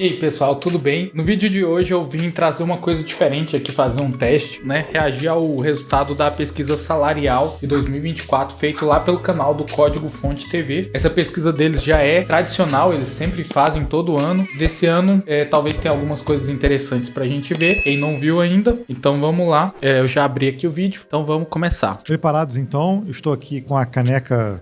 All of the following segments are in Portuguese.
E aí pessoal, tudo bem? No vídeo de hoje eu vim trazer uma coisa diferente aqui, fazer um teste, né? Reagir ao resultado da pesquisa salarial de 2024 feito lá pelo canal do Código Fonte TV. Essa pesquisa deles já é tradicional, eles sempre fazem todo ano. Desse ano talvez tenha algumas coisas interessantes pra gente ver. Quem não viu ainda, então vamos lá. Eu já abri aqui o vídeo, então vamos começar. Preparados então? Eu estou aqui com a caneca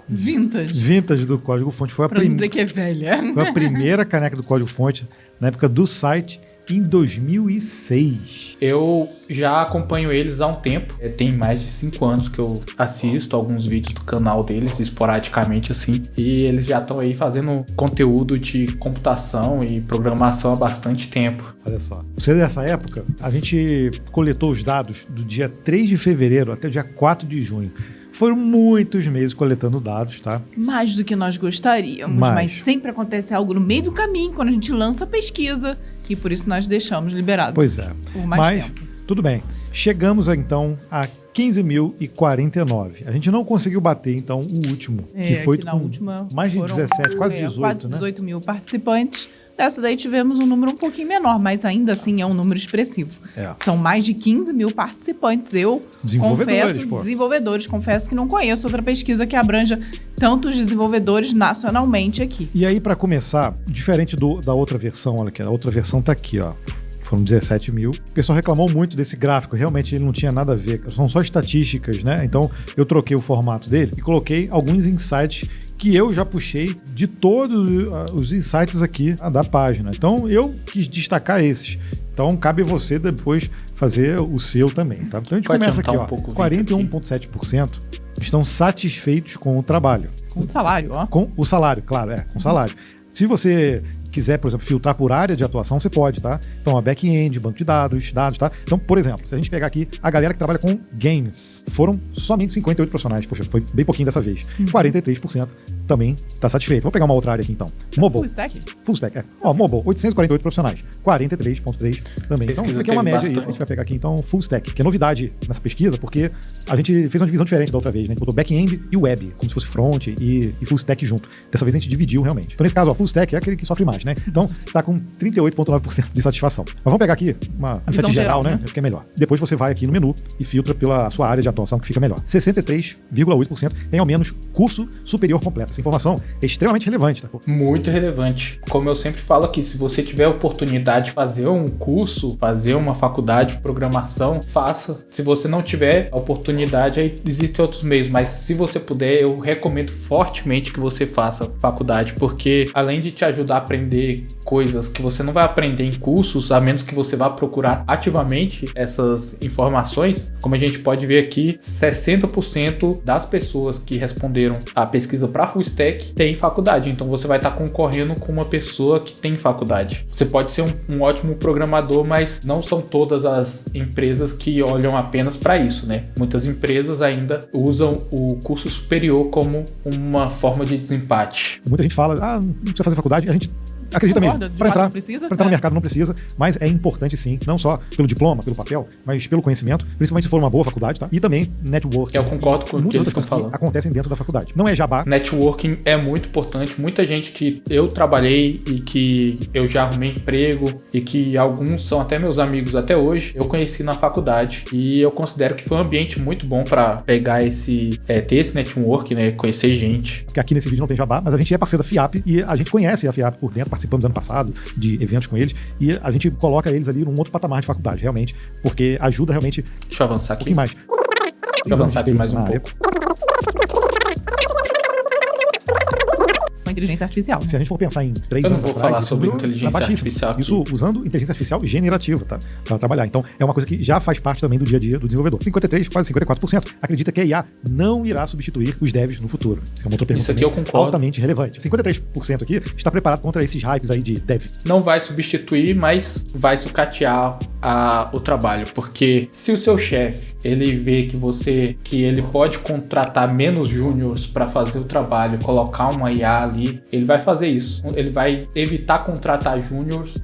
Vintage do Código Fonte. Pra não dizer que é velha. Foi a primeira caneca do Código Fonte na época do site em 2006. Eu já acompanho eles há um tempo. Tem mais de 5 anos que eu assisto alguns vídeos do canal deles, esporadicamente assim. E eles já estão aí fazendo conteúdo de computação e programação há bastante tempo. Olha só. Você dessa época, a gente coletou os dados do dia 3 de fevereiro até o dia 4 de junho. Foram muitos meses coletando dados, tá? Mais do que nós gostaríamos, mas sempre acontece algo no meio do caminho quando a gente lança a pesquisa e por isso nós deixamos liberado. Pois é. Por mais tempo. Tudo bem. Chegamos então a 15.049. A gente não conseguiu bater então o último, que foi que na última mais de 17, quase 18, quase 18 mil participantes. Dessa daí tivemos um número um pouquinho menor, mas ainda assim é um número expressivo. São mais de 15 mil participantes. Eu confesso que não conheço outra pesquisa que abranja tantos desenvolvedores nacionalmente aqui. E aí, para começar, diferente da outra versão, olha aqui, a outra versão tá aqui, ó. Foram 17 mil. O pessoal reclamou muito desse gráfico, realmente ele não tinha nada a ver. São só estatísticas, né? Então eu troquei o formato dele e coloquei alguns insights que eu já puxei de todos os insights aqui da página. Então eu quis destacar esses. Então cabe você depois fazer o seu também, tá? Então a gente começa aqui, ó. 41,7% estão satisfeitos com o trabalho. Com o salário, ó. Com o salário, claro, com o salário. Se você quiser, por exemplo, filtrar por área de atuação, você pode, tá? Então, a back-end, banco de dados, tá? Então, por exemplo, se a gente pegar aqui a galera que trabalha com games, foram somente 58 profissionais. Poxa, foi bem pouquinho dessa vez. 43% também tá satisfeito. Vamos pegar uma outra área aqui, então. Mobile. Full stack, Ó, mobile, 848 profissionais. 43,3% também. Então, isso aqui é uma média aí. A gente vai pegar aqui, então, full stack, que é novidade nessa pesquisa, porque a gente fez uma divisão diferente da outra vez, né? A gente botou back-end e web, como se fosse front e full stack junto. Dessa vez a gente dividiu realmente. Então, nesse caso, ó, full stack é aquele que sofre mais, né? Então, tá com 38,9% de satisfação. Mas vamos pegar aqui uma insight geral, né? Acho que é melhor. Depois você vai aqui no menu e filtra pela sua área de atuação, que fica melhor. 63,8% tem ao menos curso superior completo. Essa informação é extremamente relevante, tá? Muito relevante. Como eu sempre falo aqui, se você tiver a oportunidade de fazer um curso, fazer uma faculdade de programação, faça. Se você não tiver a oportunidade, aí existem outros meios, mas se você puder, eu recomendo fortemente que você faça faculdade, porque além de te ajudar a aprender coisas que você não vai aprender em cursos, a menos que você vá procurar ativamente essas informações, como a gente pode ver aqui, 60% das pessoas que responderam a pesquisa para full stack tem faculdade, então você vai estar concorrendo com uma pessoa que tem faculdade. Você pode ser um ótimo programador, mas não são todas as empresas que olham apenas para isso, né? Muitas empresas ainda usam o curso superior como uma forma de desempate. Muita gente fala, não precisa fazer faculdade, a gente acredita mesmo, para entrar no mercado não precisa, mas é importante sim, não só pelo diploma, pelo papel, mas pelo conhecimento, principalmente se for uma boa faculdade, tá? E também networking. Eu concordo com o que eles estão falando. Que acontecem dentro da faculdade. Não é jabá. Networking é muito importante. Muita gente que eu trabalhei e que eu já arrumei emprego e que alguns são até meus amigos até hoje, eu conheci na faculdade e eu considero que foi um ambiente muito bom para pegar ter esse network, né? Conhecer gente. Porque aqui nesse vídeo não tem jabá, mas a gente é parceiro da FIAP e a gente conhece a FIAP por dentro, participamos ano passado de eventos com eles e a gente coloca eles ali num outro patamar de faculdade, realmente, porque ajuda realmente. Deixa eu avançar aqui. Um pouquinho mais. Deixa eu avançar aqui mais um pouco. Inteligência artificial. Se a gente for pensar em 3 anos atrás... Eu não vou falar sobre inteligência artificial aqui. Isso usando inteligência artificial generativa, tá? Para trabalhar. Então, é uma coisa que já faz parte também do dia a dia do desenvolvedor. 53%, quase 54% acredita que a IA não irá substituir os devs no futuro. Isso é uma outra pergunta. Isso aqui eu concordo. Altamente relevante. 53% aqui está preparado contra esses hypes aí de dev. Não vai substituir, mas vai sucatear o trabalho. Porque se o seu chefe, ele vê que ele pode contratar menos júniors para fazer o trabalho, colocar uma IA ali, ele vai fazer isso. Ele vai evitar contratar júniors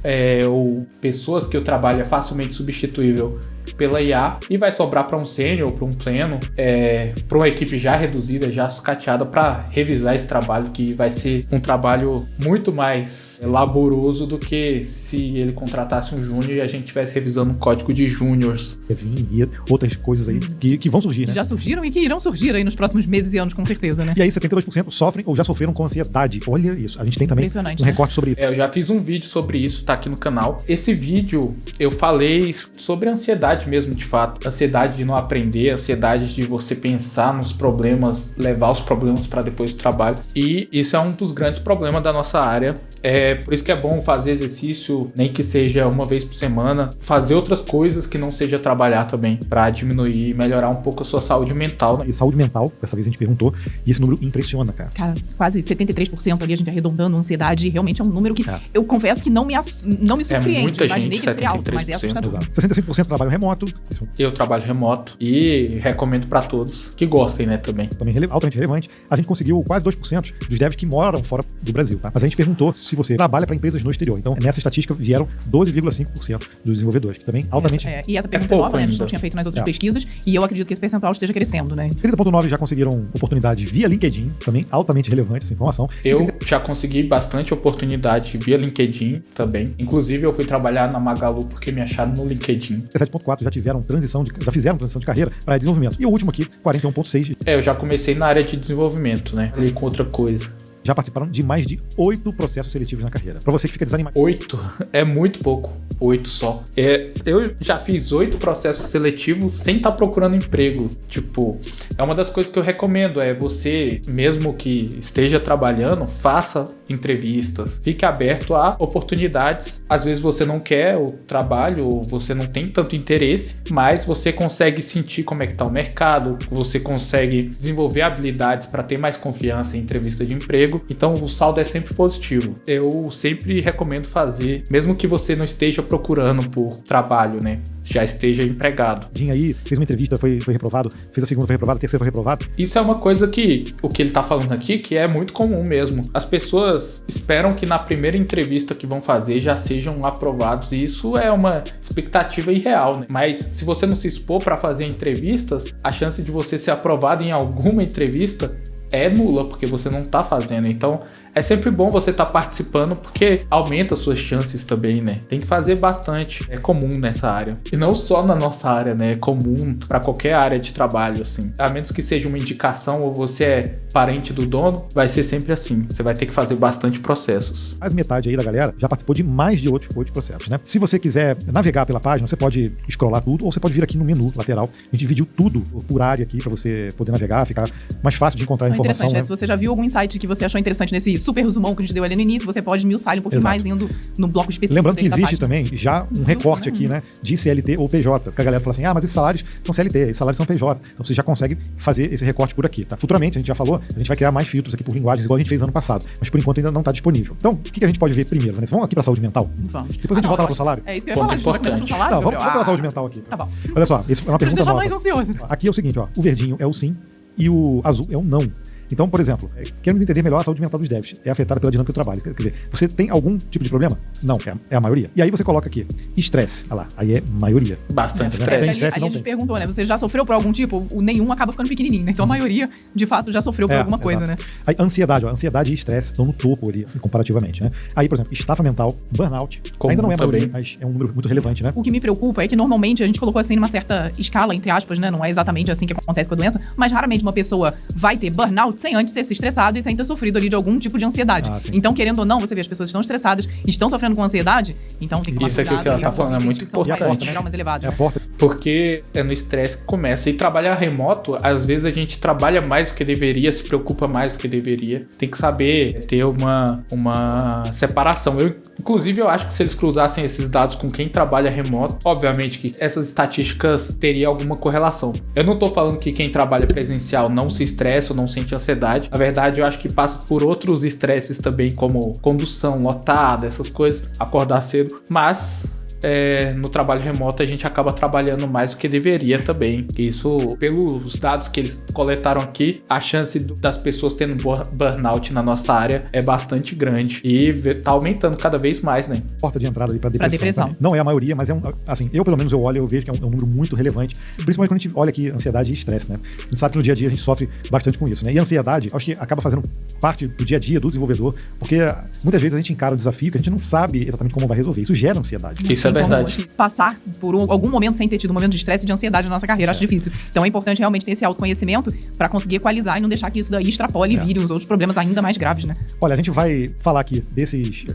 ou pessoas que o trabalho é facilmente substituível pela IA e vai sobrar para um sênior, para um pleno, para uma equipe já reduzida, já sucateada, para revisar esse trabalho, que vai ser um trabalho muito mais laboroso do que se ele contratasse um júnior e a gente estivesse revisando um código de júniors. E outras coisas aí que vão surgir, né? Já surgiram e que irão surgir aí nos próximos meses e anos, com certeza, né? E aí 72% sofrem ou já sofreram com ansiedade. Olha isso. A gente tem também um recorte sobre isso. Eu já fiz um vídeo sobre isso, tá aqui no canal. Esse vídeo eu falei sobre ansiedade mesmo, de fato. Ansiedade de não aprender, ansiedade de você pensar nos problemas, levar os problemas para depois do trabalho. E isso é um dos grandes problemas da nossa área. Por isso que é bom fazer exercício, nem que seja uma vez por semana, fazer outras coisas que não seja trabalhar também, para diminuir e melhorar um pouco a sua saúde mental, né? E saúde mental, dessa vez a gente perguntou, e esse número impressiona, cara. Cara, quase 73% ali, a gente arredondando, ansiedade, realmente é um número que eu confesso que não me surpreende. Muita imaginei gente, que ele seria alto, mas é assustador. Exato. 65% trabalho remoto. Eu trabalho remoto e recomendo para todos que gostem, né, também. Também altamente relevante. A gente conseguiu quase 2% dos devs que moram fora do Brasil, tá? Mas a gente perguntou se você trabalha para empresas no exterior. Então, nessa estatística vieram 12,5% dos desenvolvedores, que também altamente... E essa pergunta é nova, né? A gente não tinha feito nas outras pesquisas, e eu acredito que esse percentual esteja crescendo, né? 30,9% já conseguiram oportunidades via LinkedIn, também altamente relevante essa informação. Eu já consegui bastante oportunidade via LinkedIn também. Inclusive, eu fui trabalhar na Magalu porque me acharam no LinkedIn. 17,4% já fizeram transição de carreira para desenvolvimento. E o último aqui, 41,6%. Eu já comecei na área de desenvolvimento, né? Ali com outra coisa. Já participaram de mais de 8 processos seletivos na carreira. Pra você que fica desanimado. 8? É muito pouco. 8 só. Eu já fiz 8 processos seletivos sem estar procurando emprego. Tipo, é uma das coisas que eu recomendo. Você, mesmo que esteja trabalhando, faça entrevistas. Fique aberto a oportunidades. Às vezes você não quer o trabalho, ou você não tem tanto interesse, mas você consegue sentir como é que tá o mercado, você consegue desenvolver habilidades para ter mais confiança em entrevista de emprego. Então o saldo é sempre positivo. Eu sempre recomendo fazer, mesmo que você não esteja procurando por trabalho, né? Já esteja empregado. Dinho aí fez uma entrevista, foi reprovado, fez a segunda, foi reprovado, a terceira foi reprovado. Isso é uma coisa que, o que ele tá falando aqui, que é muito comum mesmo. As pessoas esperam que na primeira entrevista que vão fazer já sejam aprovados, e isso é uma expectativa irreal, né? Mas se você não se expor para fazer entrevistas, a chance de você ser aprovado em alguma entrevista é nula, porque você não tá fazendo. Então é sempre bom você estar participando, porque aumenta suas chances também, né? Tem que fazer bastante. É comum nessa área. E não só na nossa área, né? É comum para qualquer área de trabalho, assim. A menos que seja uma indicação ou você é parente do dono, vai ser sempre assim. Você vai ter que fazer bastante processos. Mais metade aí da galera já participou de mais de 8 processos, né? Se você quiser navegar pela página, você pode scrollar tudo, ou você pode vir aqui no menu lateral. A gente dividiu tudo por área aqui para você poder navegar, ficar mais fácil de encontrar informação. Interessante, né? Se você já viu algum insight que você achou interessante nesse super resumão que a gente deu ali no início, você pode esmiuçar ele um pouquinho mais indo no bloco específico. Lembrando que existe também já um recorte aqui, né, de CLT ou PJ, porque a galera fala assim, mas esses salários são CLT, esses salários são PJ, então você já consegue fazer esse recorte por aqui, tá? Futuramente, a gente já falou, a gente vai criar mais filtros aqui por linguagens, igual a gente fez ano passado, mas por enquanto ainda não está disponível. Então, o que a gente pode ver primeiro, Vanessa? Vamos aqui para saúde mental? Vamos. Depois a gente volta lá pro salário? É isso que eu ia falar, a gente vai começar pro salário? Não, vamos pela saúde mental aqui. Tá bom. Olha só, essa é uma pergunta nova. Mais ansioso. Aqui é o seguinte, ó, o verdinho é o sim e o azul é o não. Então, por exemplo, queremos entender melhor a saúde mental dos devs. É afetada pela dinâmica do trabalho. Quer dizer, você tem algum tipo de problema? Não, é a maioria. E aí você coloca aqui, estresse. Olha lá, aí é maioria. Bastante estresse. Aí a gente perguntou, né? Você já sofreu por algum tipo? O nenhum acaba ficando pequenininho, né? Então a maioria, de fato, já sofreu por alguma coisa, né? Aí, ansiedade, ó. Ansiedade e estresse estão no topo ali, comparativamente, né? Aí, por exemplo, estafa mental, burnout. Comum ainda não é a maioria, também. mas é um número muito relevante, né? O que me preocupa é que normalmente a gente colocou assim numa certa escala, entre aspas, né? Não é exatamente assim que acontece com a doença, mas raramente uma pessoa vai ter burnout sem antes ter se estressado e sem ter sofrido ali de algum tipo de ansiedade. Então, querendo ou não, você vê as pessoas estão estressadas, estão sofrendo com ansiedade, então tem que tomar cuidado. Isso aqui que ela tá falando é muito importante. É a porta. Porque é no estresse que começa. E trabalhar remoto, às vezes a gente trabalha mais do que deveria, se preocupa mais do que deveria. Tem que saber ter uma separação. Inclusive, eu acho que se eles cruzassem esses dados com quem trabalha remoto, obviamente que essas estatísticas teriam alguma correlação. Eu não tô falando que quem trabalha presencial não se estressa ou não sente ansiedade. Na verdade, eu acho que passa por outros estresses também, como condução lotada, essas coisas, acordar cedo, mas no trabalho remoto a gente acaba trabalhando mais do que deveria também. Isso, pelos dados que eles coletaram aqui, a chance das pessoas tendo burnout na nossa área é bastante grande e tá aumentando cada vez mais, né? Porta de entrada ali para depressão. Não é a maioria, mas assim, eu pelo menos eu vejo que é um número muito relevante, principalmente quando a gente olha aqui ansiedade e estresse, né? A gente sabe que no dia a dia a gente sofre bastante com isso, né? E a ansiedade, acho que acaba fazendo parte do dia a dia do desenvolvedor, porque muitas vezes a gente encara o desafio que a gente não sabe exatamente como vai resolver. Isso gera ansiedade. Isso é verdade. Passar por algum momento sem ter tido um momento de estresse e de ansiedade na nossa carreira, acho difícil. Então é importante realmente ter esse autoconhecimento para conseguir equalizar e não deixar que isso daí extrapole e vire os outros problemas ainda mais graves, né? Olha, a gente vai falar aqui desses...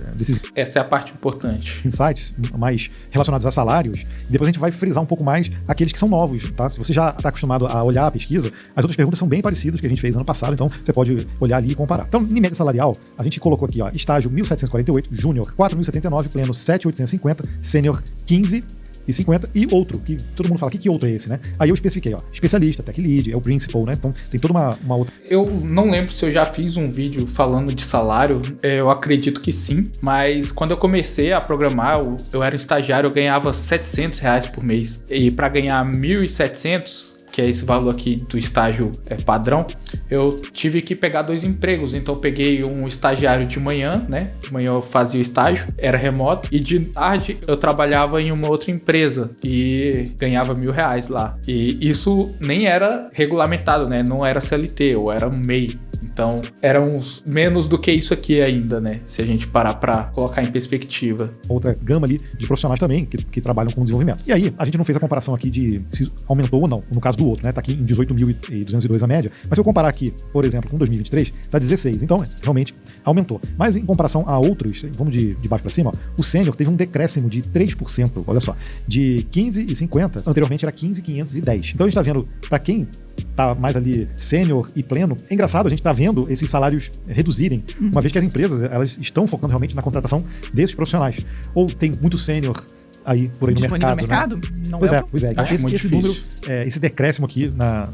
Essa é a parte importante. Insights mais relacionados a salários. Depois a gente vai frisar um pouco mais aqueles que são novos, tá? Se você já está acostumado a olhar a pesquisa, as outras perguntas são bem parecidas que a gente fez ano passado, então você pode olhar ali e comparar. Então, em média salarial, a gente colocou aqui, ó, estágio 1.748, júnior 4.079, pleno 7.850, sênior 15.50 e outro, que todo mundo fala, que outro é esse, né? Aí eu especifiquei, ó, especialista, tech lead, é o principal, né? Então tem toda uma outra... Eu não lembro se eu já fiz um vídeo falando de salário, eu acredito que sim, mas quando eu comecei a programar, eu era um estagiário, eu ganhava R$700 por mês, e para ganhar 1.700, que é esse valor aqui do estágio padrão, eu tive que pegar 2 empregos. Então eu peguei um estagiário de manhã, né? De manhã eu fazia o estágio, era remoto, e de tarde eu trabalhava em uma outra empresa e ganhava R$1.000 lá. E isso nem era regulamentado, né? Não era CLT, ou era um MEI. Então, eram menos do que isso aqui ainda, né? Se a gente parar para colocar em perspectiva. Outra gama ali de profissionais também que trabalham com desenvolvimento. E aí, a gente não fez a comparação aqui de se aumentou ou não, no caso do outro, né? Tá aqui em 18.202 a média. Mas se eu comparar aqui, por exemplo, com 2023, tá 16. Então, realmente aumentou. Mas em comparação a outros, vamos de baixo para cima, ó, o sênior teve um decréscimo de 3%, olha só, de 15.50, anteriormente era 15.510. Então a gente tá vendo, para quem tá mais ali sênior e pleno, é engraçado a gente tá vendo esses salários reduzirem, uma vez que as empresas, elas estão focando realmente na contratação desses profissionais. Ou tem muito sênior aí por aí no mercado, né? Não pois é. Esse número, esse decréscimo aqui na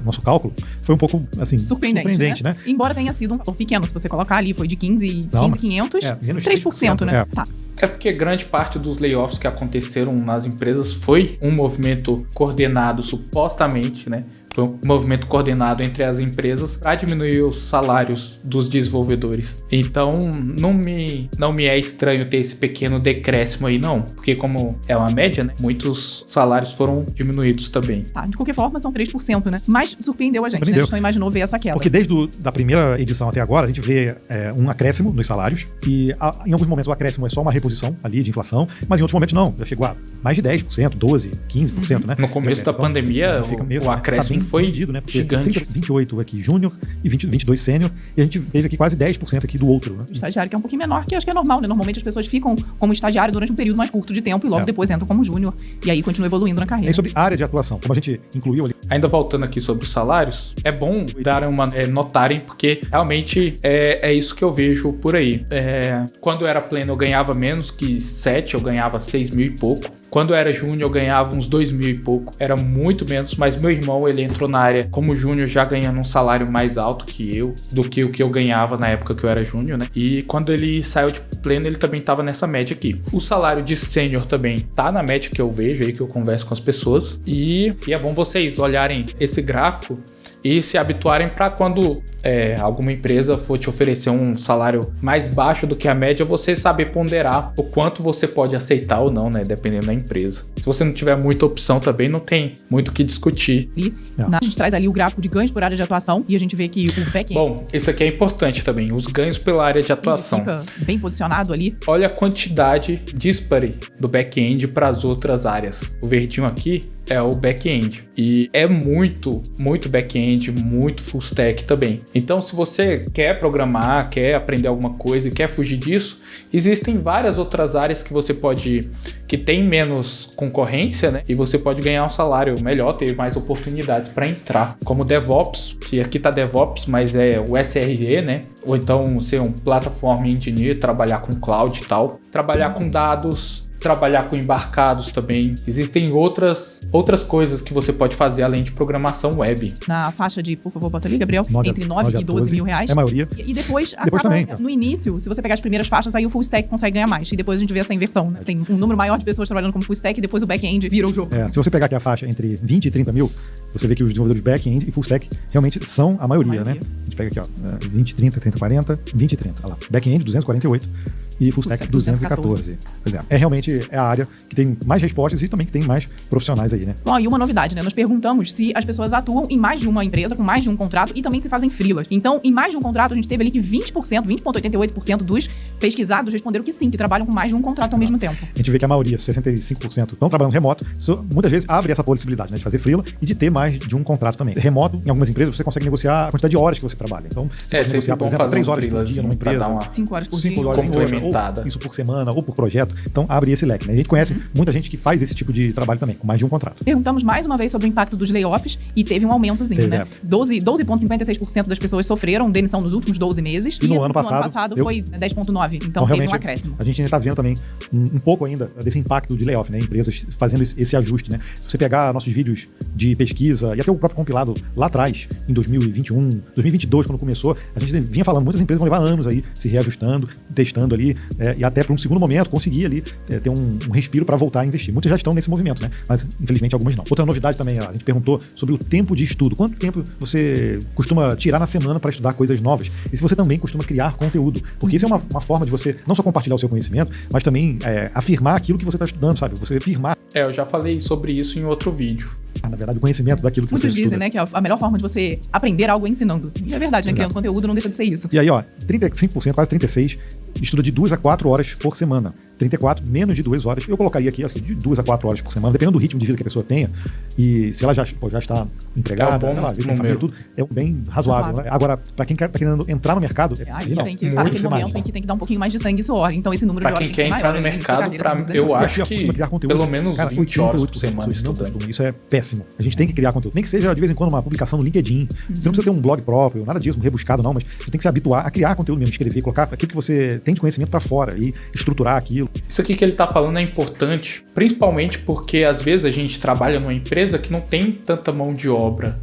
nosso cálculo foi um pouco assim surpreendente, né? Embora tenha sido um valor pequeno, se você colocar ali, foi de 15.500, 3%, né? Tá. É porque grande parte dos layoffs que aconteceram nas empresas foi um movimento coordenado, supostamente, né? Foi um movimento coordenado entre as empresas para diminuir os salários dos desenvolvedores. Então, não me é estranho ter esse pequeno decréscimo aí, não. Porque como é uma média, né? Muitos salários foram diminuídos também. Tá, de qualquer forma, são 3%, né? Mas surpreendeu a gente, né? A gente não imaginou ver essa queda. Porque desde da primeira edição até agora, a gente vê um acréscimo nos salários. E em alguns momentos o acréscimo é só uma reposição ali de inflação. Mas em outros momentos não. Já chegou a mais de 10%, 12%, 15%, né? No começo da pandemia, o acréscimo foi medido, né? Porque gigante. 28 aqui júnior e 22 sênior, e a gente teve aqui quase 10% aqui do outro, né? Estagiário que é um pouquinho menor, que acho que é normal, né? Normalmente as pessoas ficam como estagiário durante um período mais curto de tempo e logo depois entram como júnior e aí continuam evoluindo na carreira. E sobre área de atuação, como a gente incluiu ali. Ainda voltando aqui sobre os salários, é bom notarem, porque realmente é isso que eu vejo por aí. Quando eu era pleno eu ganhava menos que 7, eu ganhava 6 mil e pouco. Quando eu era júnior, eu ganhava uns 2 mil e pouco. Era muito menos, mas meu irmão, ele entrou na área como júnior já ganhando um salário mais alto que eu, do que o que eu ganhava na época que eu era júnior, né? E quando ele saiu de pleno, ele também tava nessa média aqui. O salário de sênior também tá na média que eu vejo aí, que eu converso com as pessoas. E é bom vocês olharem esse gráfico e se habituarem para quando alguma empresa for te oferecer um salário mais baixo do que a média, você saber ponderar o quanto você pode aceitar ou não, né? Dependendo da empresa. Se você não tiver muita opção também, não tem muito o que discutir. A gente traz ali o gráfico de ganhos por área de atuação e a gente vê que o back-end... Bom, esse aqui é importante também, os ganhos pela área de atuação. Fica bem posicionado ali. Olha a quantidade dispare do back-end para as outras áreas. O verdinho aqui é o back-end. E é muito back-end, muito full stack também. Então, se você quer programar, quer aprender alguma coisa e quer fugir disso, existem várias outras áreas que tem menos concorrência, né? E você pode ganhar um salário melhor, ter mais oportunidades para entrar. Como DevOps, que aqui tá DevOps, mas é o SRE, né? Ou então ser um Platform Engineer, trabalhar com cloud e tal. Trabalhar com dados, trabalhar com embarcados também. Existem outras coisas que você pode fazer além de programação web. Na faixa de, por favor, bota ali, Gabriel, entre 9 e 12 mil reais. É a maioria. E depois também. No início, se você pegar as primeiras faixas, aí o full stack consegue ganhar mais. E depois a gente vê essa inversão, né? Tem um número maior de pessoas trabalhando como full stack e depois o back-end vira o jogo. Se você pegar aqui a faixa entre 20 e 30 mil, você vê que os desenvolvedores back-end e full stack realmente são a maioria, né? A gente pega aqui, 20, 30, 30, 40, 20 e 30. Olha lá. Back-end, 248. E full stack 214. Pois é realmente a área que tem mais respostas e também que tem mais profissionais aí, né? Bom, e uma novidade, né? Nós perguntamos se as pessoas atuam em mais de uma empresa, com mais de um contrato e também se fazem freelas. Então, em mais de um contrato, a gente teve ali que 20,88% dos pesquisados responderam que sim, que trabalham com mais de um contrato ao mesmo tempo. A gente vê que a maioria, 65%, estão trabalhando remoto. Isso, muitas vezes abre essa possibilidade, né, de fazer freela e de ter mais de um contrato também. Remoto, em algumas empresas, você consegue negociar a quantidade de horas que você trabalha. Então, você pode negociar, por exemplo, 3 horas por dia numa empresa. 5 horas por dia. Complementada. Isso por semana ou por projeto. Então, abre esse leque, né? A gente conhece muita gente que faz esse tipo de trabalho também, com mais de um contrato. Perguntamos mais uma vez sobre o impacto dos layoffs e teve um aumentozinho, né? 12,56% das pessoas sofreram demissão nos últimos 12 meses. E no ano passado foi 10,9%. Então, teve um acréscimo. A gente ainda está vendo também um pouco ainda desse impacto de layoff, né? Empresas fazendo esse ajuste, né? Se você pegar nossos vídeos de pesquisa e até o próprio compilado lá atrás, em 2021, 2022, quando começou, a gente vinha falando, muitas empresas vão levar anos aí se reajustando, testando ali, e até para um segundo momento conseguir ali ter um respiro para voltar a investir. Muitas já estão nesse movimento, né? Mas infelizmente algumas não. Outra novidade também, a gente perguntou sobre o tempo de estudo. Quanto tempo você costuma tirar na semana para estudar coisas novas? E se você também costuma criar conteúdo? Porque isso é uma forma de você não só compartilhar o seu conhecimento, mas também afirmar aquilo que você está estudando, sabe? Você afirmar. Eu já falei sobre isso em outro vídeo. Na verdade, o conhecimento daquilo que você estuda. Muitos dizem, né, que a melhor forma de você aprender algo é ensinando. E é verdade, né? Criando conteúdo não deixa de ser isso. E aí, 35%, quase 36%, estuda de 2 a 4 horas por semana. 34, menos de 2 horas. Eu colocaria aqui, acho que de 2 a 4 horas por semana, dependendo do ritmo de vida que a pessoa tenha. E se ela já está empregada, família, tudo, é bem razoável. Né? Agora, para quem está querendo entrar no mercado, tem que estar naquele momento em que tem que dar um pouquinho mais de sangue e suor. Então, esse número de horas tem que ser maior. Para quem quer entrar no mercado, eu acho que pelo menos 20 horas por semana estudando. Isso é péssimo. A gente tem que criar conteúdo. Nem que seja, de vez em quando, uma publicação no LinkedIn. Você não precisa ter um blog próprio, nada disso, rebuscado não, mas você tem que se habituar a criar conteúdo mesmo, escrever, colocar aquilo que você tem de conhecimento para fora e estruturar aquilo. Isso aqui que ele tá falando é importante, principalmente porque às vezes a gente trabalha numa empresa que não tem tanta mão de obra.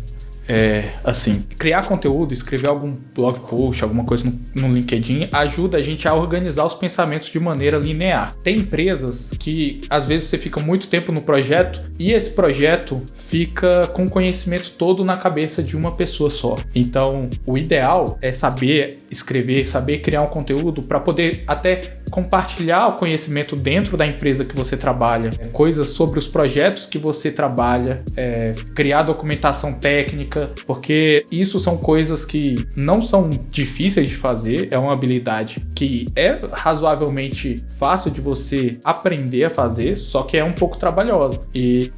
Assim, criar conteúdo, escrever algum blog post, alguma coisa no LinkedIn, ajuda a gente a organizar os pensamentos de maneira linear. Tem empresas que, às vezes, você fica muito tempo no projeto e esse projeto fica com o conhecimento todo na cabeça de uma pessoa só. Então, o ideal é saber escrever, saber criar um conteúdo para poder até compartilhar o conhecimento dentro da empresa que você trabalha, coisas sobre os projetos que você trabalha, criar documentação técnica, porque isso são coisas que não são difíceis de fazer, é uma habilidade que é razoavelmente fácil de você aprender a fazer, só que é um pouco trabalhosa.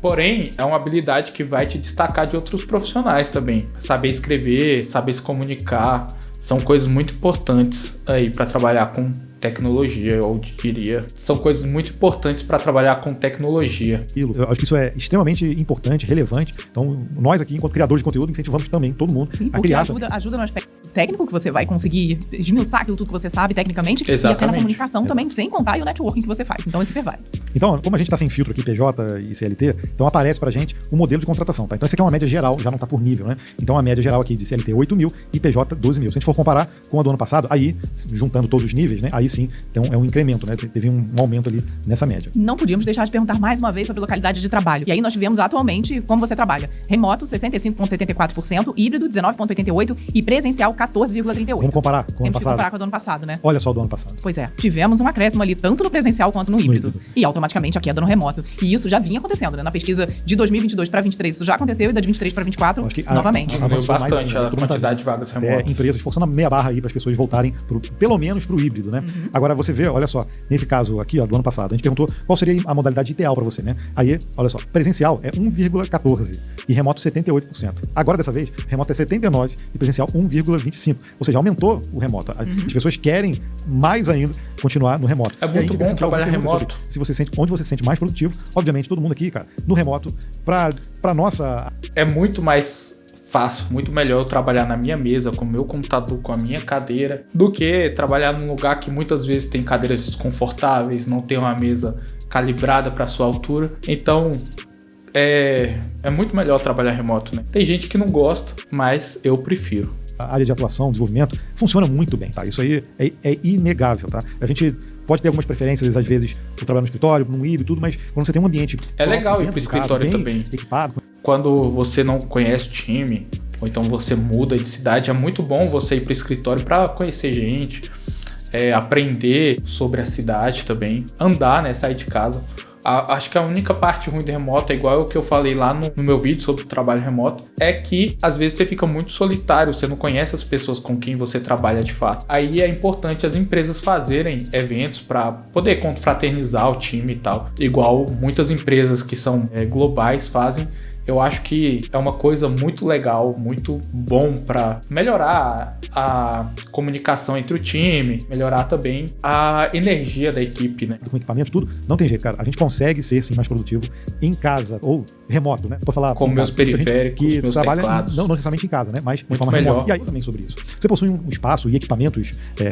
Porém, é uma habilidade que vai te destacar de outros profissionais também. Saber escrever, saber se comunicar, são coisas muito importantes aí para trabalhar com tecnologia, eu diria. São coisas muito importantes para trabalhar com tecnologia. Eu acho que isso é extremamente importante, relevante. Então, nós aqui, enquanto criadores de conteúdo, incentivamos também todo mundo a criar. Ajuda no aspecto técnico, que você vai conseguir esmiuçar aquilo tudo que você sabe tecnicamente. Exatamente. E até na comunicação também, sem contar o networking que você faz. Então, é super válido. Então, como a gente está sem filtro aqui, PJ e CLT, então aparece pra gente o modelo de contratação, tá? Então, essa aqui é uma média geral, já não tá por nível, né? Então, a média geral aqui de CLT é 8 mil e PJ 12 mil. Se a gente for comparar com a do ano passado, aí, juntando todos os níveis, né? Aí sim, então é um incremento, né? Teve um aumento ali nessa média. Não podíamos deixar de perguntar mais uma vez sobre localidade de trabalho. E aí nós tivemos atualmente como você trabalha. Remoto, 65,74%, híbrido, 19,88% e presencial, 14,38%. Vamos comparar com o ano passado? Temos que comparar com o do ano passado, né? Olha só o do ano passado. Pois é. Tivemos um acréscimo ali, tanto no presencial quanto no híbrido. E automaticamente a queda no remoto. E isso já vinha acontecendo, né? Na pesquisa de 2022 para 2023, isso já aconteceu, e da de 23 para 24, novamente. Aumentou bastante a quantidade de vagas remotas. Empresas forçando a meia barra aí para as pessoas voltarem pelo menos para o híbrido, né? Agora você vê, olha só, nesse caso aqui, ó, do ano passado, a gente perguntou qual seria a modalidade ideal para você, né? Aí, olha só, presencial é 1,14% e remoto 78%. Agora, dessa vez, remoto é 79% e presencial 1,25%. Ou seja, aumentou o remoto. As pessoas querem mais ainda continuar no remoto. É muito bom trabalhar remoto. Se você sente, onde você se sente mais produtivo, obviamente, todo mundo aqui, cara, no remoto, para nossa... É muito mais fácil, muito melhor eu trabalhar na minha mesa, com o meu computador, com a minha cadeira, do que trabalhar num lugar que muitas vezes tem cadeiras desconfortáveis, não tem uma mesa calibrada para sua altura. Então, é muito melhor trabalhar remoto, né? Tem gente que não gosta, mas eu prefiro. A área de atuação, desenvolvimento, funciona muito bem, tá? Isso aí é inegável, tá? A gente pode ter algumas preferências, às vezes, por trabalhar no escritório, no híbrido e tudo, mas quando você tem um ambiente... É legal ir pro escritório também. Equipado. Quando você não conhece o time, ou então você muda de cidade, é muito bom você ir pro escritório para conhecer gente, aprender sobre a cidade também, andar, né? Sair de casa. Acho que a única parte ruim do remoto, é igual o que eu falei lá no meu vídeo sobre o trabalho remoto, é que às vezes você fica muito solitário, você não conhece as pessoas com quem você trabalha de fato. Aí é importante as empresas fazerem eventos para poder confraternizar o time e tal, igual muitas empresas que são globais fazem. Eu acho que é uma coisa muito legal, muito bom para melhorar a comunicação entre o time, melhorar também a energia da equipe, né? Com equipamento, tudo, não tem jeito, cara. A gente consegue ser, sim, mais produtivo em casa ou remoto, né? Vou falar com meus periféricos, que meus trabalha teclados. Não necessariamente em casa, né? Mas de muito forma melhor. remota. E aí também sobre isso. Você possui um espaço e equipamentos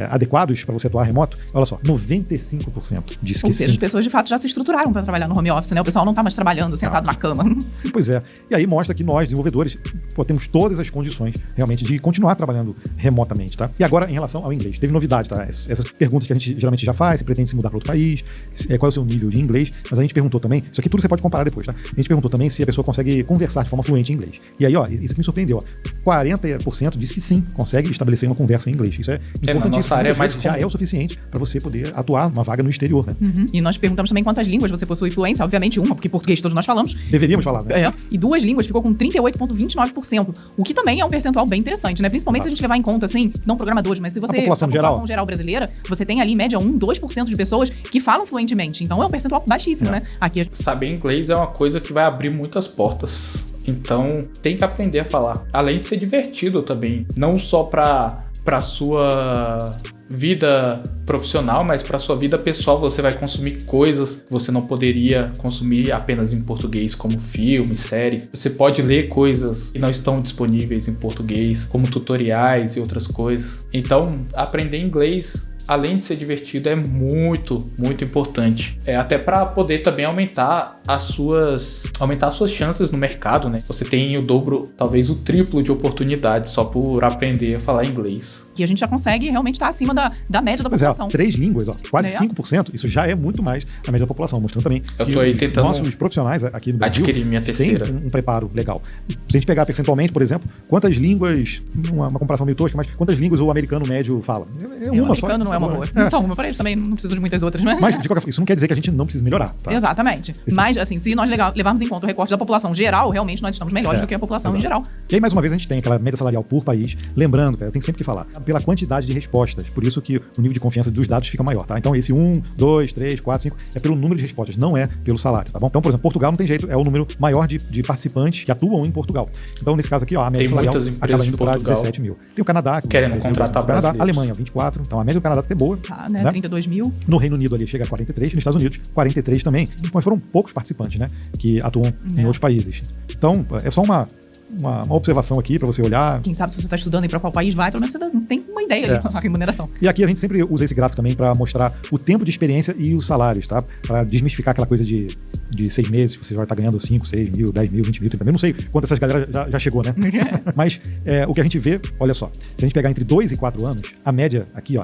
adequados para você atuar remoto? Olha só, 95% diz que Ou seja, sim. as pessoas de fato já se estruturaram para trabalhar no home office, né? O pessoal não tá mais trabalhando sentado na cama. Pois é. E aí mostra que nós, desenvolvedores, temos todas as condições realmente de continuar trabalhando remotamente, tá? E agora, em relação ao inglês, teve novidade, tá? Essas perguntas que a gente geralmente já faz, se pretende se mudar para outro país, qual é o seu nível de inglês, mas a gente perguntou também, isso aqui tudo você pode comparar depois, tá? A gente perguntou também se a pessoa consegue conversar de forma fluente em inglês. E aí, ó, isso aqui me surpreendeu, ó. 40% diz que sim, consegue estabelecer uma conversa em inglês. Isso é importantíssimo. Na nossa área mais já é o suficiente para você poder atuar numa vaga no exterior, né? Uhum. E nós perguntamos também quantas línguas você possui fluência, obviamente uma, porque português todos nós falamos. Deveríamos falar, né? E 2 línguas ficou com 38,29%, o que também é um percentual bem interessante, né? Principalmente se a gente levar em conta, assim, não programadores, mas se você... A população geral brasileira, você tem ali, em média, 2% de pessoas que falam fluentemente. Então é um percentual baixíssimo, né? Aqui Saber inglês é uma coisa que vai abrir muitas portas. Então, tem que aprender a falar. Além de ser divertido também. Não só pra sua vida profissional, mas para sua vida pessoal. Você vai consumir coisas que você não poderia consumir apenas em português, como filmes, séries. Você pode ler coisas que não estão disponíveis em português, como tutoriais e outras coisas. Então, aprender inglês, além de ser divertido, é muito, muito importante. Até para poder também aumentar as suas chances no mercado, né? Você tem o dobro, talvez o triplo de oportunidades só por aprender a falar inglês. Que a gente já consegue realmente estar acima da média da população. 3 línguas, ó, quase 5%, isso já é muito mais a média da população, mostrando também eu tô aí tentando nossos profissionais aqui no Brasil adquirir minha terceira. Tem um preparo legal. Se a gente pegar percentualmente, por exemplo, quantas línguas, uma comparação meio tosca, mas quantas línguas o americano médio fala? O americano não é uma boa. Só uma para eles também, não precisa de muitas outras, né? Mas, de qualquer forma, isso não quer dizer que a gente não precisa melhorar, tá? Exatamente. Mas, assim, se nós levarmos em conta o recorte da população geral, realmente nós estamos melhores do que a população em geral. E aí, mais uma vez, a gente tem aquela média salarial por país. Lembrando, cara, eu tenho sempre que falar, pela quantidade de respostas. Por isso que o nível de confiança dos dados fica maior, tá? Então, esse 1, 2, 3, 4, 5 é pelo número de respostas, não é pelo salário, tá bom? Então, por exemplo, Portugal não tem jeito, é o número maior de participantes que atuam em Portugal. Então, nesse caso aqui, ó, a média salarial acaba indo para 17 mil. Tem o Canadá, querendo contratar Canadá, Alemanha, 24. Então, a média do Canadá é boa. Né? 32 mil. No Reino Unido ali chega a 43, nos Estados Unidos 43 também. Mas foram poucos participantes, né, que atuam em outros países. Então, é só uma observação aqui para você olhar. Quem sabe se você está estudando e para qual país vai, pelo menos você tem uma ideia ali, a remuneração. E aqui a gente sempre usa esse gráfico também para mostrar o tempo de experiência e os salários, tá? Para desmistificar aquela coisa de 6 meses, você vai estar ganhando 5, 6 mil, 10 mil, 20 mil, 30 mil. Não sei quanto essas galera já chegou, né? Mas o que a gente vê, olha só, se a gente pegar entre 2 e 4 anos, a média aqui, ó,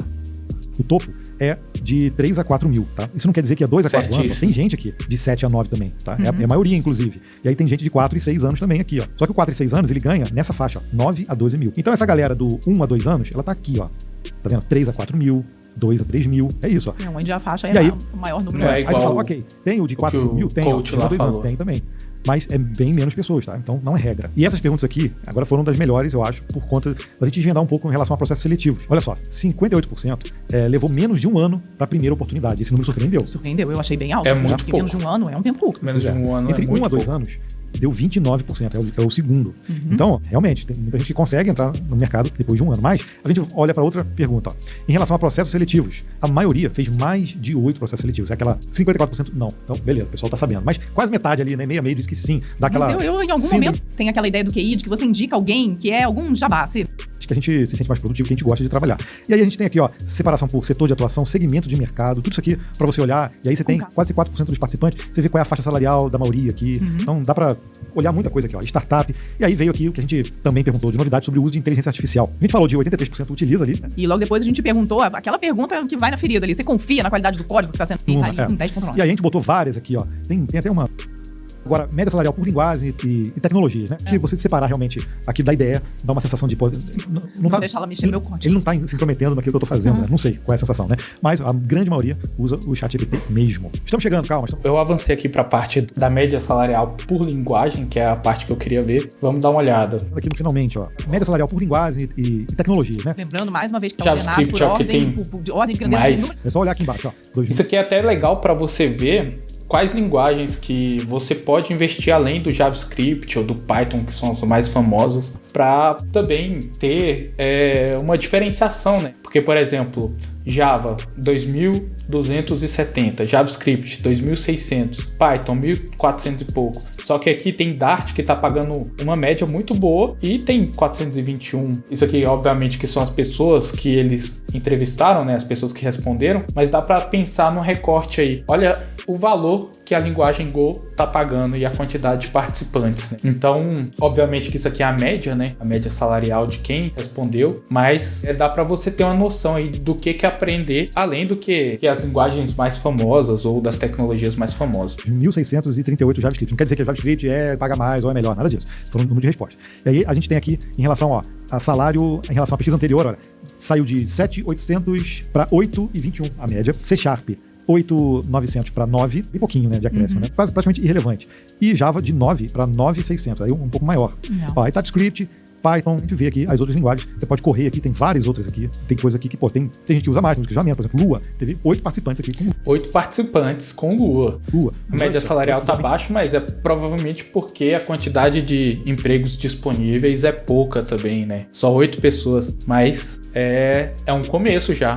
o topo é de 3 a 4 mil, tá? Isso não quer dizer que é 2 a 4 anos. Tem gente aqui de 7 a 9 também, tá? É a maioria, inclusive. E aí tem gente de 4 e 6 anos também aqui, ó. Só que o 4 e 6 anos, ele ganha nessa faixa, ó, 9 a 12 mil. Então essa galera do 1 a 2 anos, ela tá aqui, ó. Tá vendo? 3 a 4 mil. 2 a 3 mil, é isso, ó. Onde a faixa aí, o maior número. Aí você fala, ok, tem o de 4 a 5 mil? Tem, ó, coach lá falou. Tem também. Mas é bem menos pessoas, tá? Então não é regra. E essas perguntas aqui, agora foram das melhores, eu acho, por conta da gente desvendar um pouco em relação a processos seletivos. Olha só, 58% levou menos de um ano para a primeira oportunidade. Esse número surpreendeu. Surpreendeu, eu achei bem alto. É muito pouco. Menos de um ano é um tempo curto. Menos de um ano Entre é muito 1 a 2 pouco. anos, deu 29%, é o segundo. Então, realmente, tem muita gente que consegue entrar no mercado depois de um ano. Mas a gente olha para outra pergunta. Ó. Em relação a processos seletivos, a maioria fez mais de 8 processos seletivos. É aquela 54% não. Então, beleza, o pessoal tá sabendo. Mas quase metade ali, né? Meio diz que sim. Dá aquela Mas eu em algum momento, tem aquela ideia do QI, de que você indica alguém que é algum jabá. que a gente se sente mais produtivo, que a gente gosta de trabalhar. E aí a gente tem aqui, ó, separação por setor de atuação, segmento de mercado, tudo isso aqui para você olhar. E aí você tem quase 4% dos participantes. Você vê qual é a faixa salarial da maioria aqui. Então dá para olhar muita coisa aqui, ó. Startup. E aí veio aqui o que a gente também perguntou de novidade sobre o uso de inteligência artificial. A gente falou de 83% utiliza ali, né? E logo depois a gente perguntou aquela pergunta que vai na ferida ali. Você confia na qualidade do código que está sendo feito ali? 10.9. E aí a gente botou várias aqui, ó. Tem até uma... Agora, média salarial por linguagem e tecnologias, né? Que você separar realmente aqui da ideia, dá uma sensação de... Não tá, deixar ela mexer no meu código. Ele não tá se intrometendo naquilo que eu tô fazendo, né? Não sei qual é a sensação, né? Mas a grande maioria usa o ChatGPT mesmo. Estamos chegando, calma. Eu avancei aqui para a parte da média salarial por linguagem, que é a parte que eu queria ver. Vamos dar uma olhada. Aqui no finalmente, ó. Média salarial por linguagem e tecnologias, né? Lembrando, mais uma vez, que tá ordenado por ordem de grandeza. Mais... É só olhar aqui embaixo, ó. Isso aqui é até legal para você ver quais linguagens que você pode investir além do JavaScript ou do Python, que são as mais famosas, para também ter uma diferenciação, né? Porque, por exemplo, Java 2.270, JavaScript 2.600, Python 1.400 e pouco. Só que aqui tem Dart que está pagando uma média muito boa e tem 421. Isso aqui, obviamente, que são as pessoas que eles entrevistaram, né? As pessoas que responderam, mas dá para pensar no recorte aí. Olha o valor que a linguagem Go está pagando e a quantidade de participantes, né? Então, obviamente que isso aqui é a média, né? A média salarial de quem respondeu, mas dá para você ter uma noção aí do que aprender, além do que as linguagens mais famosas ou das tecnologias mais famosas. 1.638 JavaScript. Não quer dizer que JavaScript paga mais ou é melhor, nada disso. Foram um número de respostas. E aí a gente tem aqui, em relação, ó, a salário, em relação à pesquisa anterior, olha, saiu de 7.800 para 8.021 a média. C#, 8.900 para 9, bem pouquinho, né, de acréscimo, né? Praticamente irrelevante. E Java de 9 para 9.600, aí um pouco maior. Ó, aí TypeScript, Python, a gente vê aqui as outras linguagens. Você pode correr aqui, tem várias outras aqui. Tem coisa aqui que, pô, tem gente que usa mais, tem gente que usa menos. Por exemplo, Lua, teve 8 participantes aqui com Lua. 8 participantes com Lua. A média salarial tá baixa, mas é provavelmente porque a quantidade de empregos disponíveis é pouca também, né? Só 8 pessoas, mas é um começo já.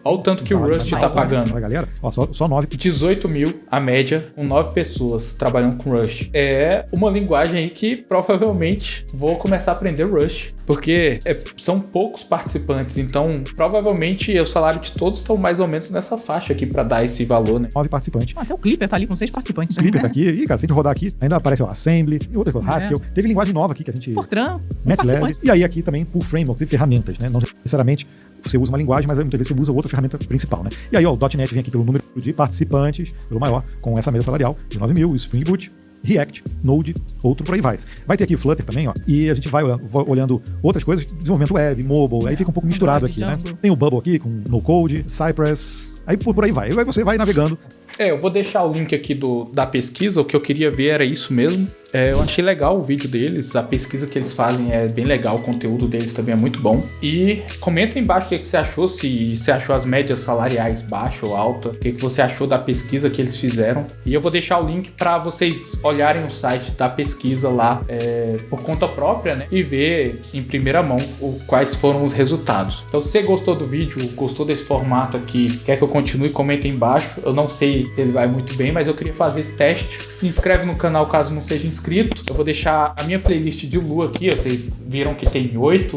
Olha o tanto que o Rust tá pagando. Galera, ó, só 9. 18 mil a média, com 9 pessoas trabalhando com Rust. É uma linguagem aí que provavelmente vou começar a aprender Rust, porque são poucos participantes, então provavelmente o salário de todos estão mais ou menos nessa faixa aqui para dar esse valor, né? 9 participantes. Até o Clipper tá ali com 6 participantes. O Clipper tá aqui, e cara, se a gente rodar aqui, ainda aparece ó, Assembly e outras coisas, Haskell. Teve linguagem nova aqui que a gente... Fortran, MATLAB. E aí aqui também por frameworks e ferramentas, né? Não necessariamente você usa uma linguagem, mas muitas vezes você usa outra ferramenta principal, né? E aí ó, o .NET vem aqui pelo número de participantes, pelo maior, com essa média salarial de 9 mil, Spring Boot, React, Node, outro por aí vai. Vai ter aqui o Flutter também, ó, e a gente vai olhando outras coisas, desenvolvimento web, mobile, aí fica um pouco misturado aqui, né? Tem o Bubble aqui com No Code, Cypress, aí por aí vai. Aí você vai navegando. Eu vou deixar o link aqui da pesquisa, o que eu queria ver era isso mesmo. Eu achei legal o vídeo deles, a pesquisa que eles fazem é bem legal, o conteúdo deles também é muito bom. E comenta aí embaixo o que você achou, se você achou as médias salariais baixa ou alta, o que você achou da pesquisa que eles fizeram. E eu vou deixar o link para vocês olharem o site da pesquisa lá por conta própria, né? E ver em primeira mão quais foram os resultados. Então se você gostou do vídeo, gostou desse formato aqui, quer que eu continue, comenta aí embaixo. Eu não sei se ele vai muito bem, mas eu queria fazer esse teste. Se inscreve no canal caso não seja inscrito. Eu vou deixar a minha playlist de Lua aqui. Vocês viram que tem 8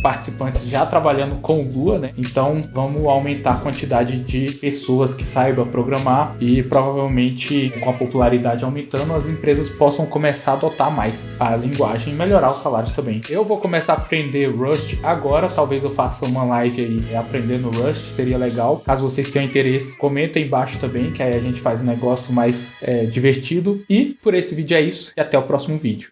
participantes já trabalhando com Lua, né? Então vamos aumentar a quantidade de pessoas que saibam programar e provavelmente com a popularidade aumentando as empresas possam começar a adotar mais a linguagem e melhorar os salários também. Eu vou começar a aprender Rust agora, talvez eu faça uma live aí aprendendo Rust, seria legal. Caso vocês tenham interesse, comenta aí embaixo também, que aí a gente faz um negócio mais divertido. E por esse vídeo é isso. E até o próximo vídeo.